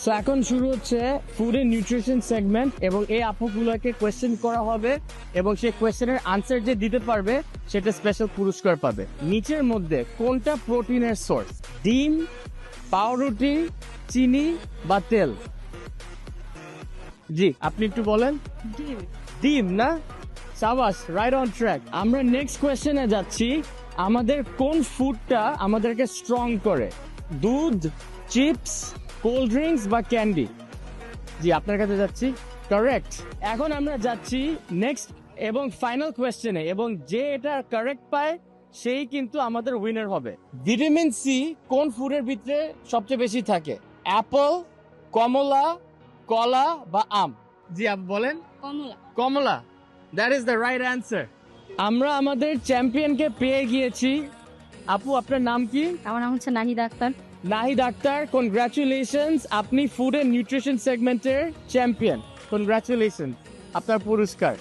So এখন শুরু হচ্ছে ফুড এন্ড নিউট্রিশন সেগমেন্ট এবং এই আপুগুলোকে কোয়েশ্চেন করা হবে এবং সেই কোয়েশ্চেনের আনসার যে দিতে পারবে সেটা স্পেশাল পুরস্কার পাবে। নিচের মধ্যে কোনটা প্রোটিনের সোর্স? ডিম, পাউরুটি, চিনি বা তেল? জি, আপনি একটু বলেন। ডিম না? সাবাস, রাইট অন ট্র্যাক। আমরা নেক্সট কোয়েশ্চেনে যাচ্ছি। আমাদের কোন ফুডটা আমাদেরকে স্ট্রং করে? দুধ, চিপস, কোল্ড ড্রিঙ্কস বা ক্যান্ডি? জি, আপনার কাছে যাচ্ছি। কারেক্ট। এখন আমরা যাচ্ছি নেক্সট এবং ফাইনাল কোয়েশ্চেনে এবং যে এটা কারেক্ট পায় সেই কিন্তু আমাদের উইনার হবে। ভিটামিন সি কোন ফুডের ভিতরে সবচেয়ে বেশি থাকে? অ্যাপল, কমলা, কলা বা আম? জি, আপনি বলেন। কমলা। কমলা, that is the right answer. আমরা আমাদের চ্যাম্পিয়নকে পেয়ে গিয়েছি। আপু, আপনার নাম কি? আমার নাম হচ্ছে নাহিদা আক্তার। নাহিদ আক্তার, কনগ্রাচুলেশনস, আপনি ফুড এন্ড নিউট্রিশন সেগমেন্টের চ্যাম্পিয়ন। কনগ্রাচুলেশন, আপনার পুরস্কার।